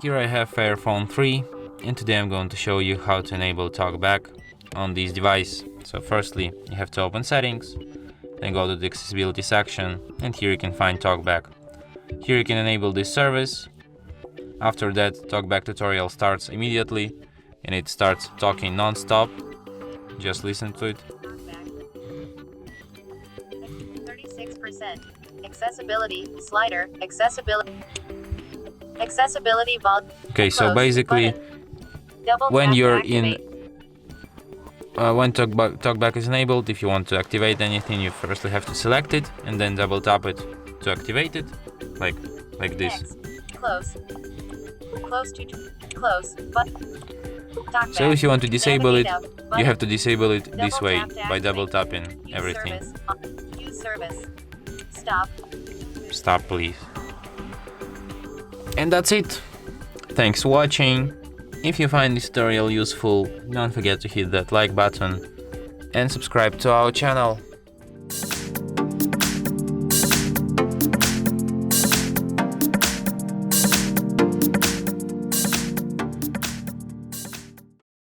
Here I have FAIRPHONE 3, and today I'm going to show you how to enable Talkback on this device. So firstly, you have to open Settings, then go to the Accessibility section, and here you can find Talkback. Here you can enable this service. After that, Talkback tutorial starts immediately, and it starts talking non-stop. Just listen to it. 36%. Accessibility slider. Accessibility volume. Okay, so basically, when you're in, when Talkback is enabled, if you want to activate anything, you firstly have to select it and then double tap it to activate it, like this. Close to close. So if you want to disable it, you have to disable it this way by double tapping everything. Use service. Stop, please. And that's it. Thanks for watching. If you find this tutorial useful, don't forget to hit that like button and subscribe to our channel.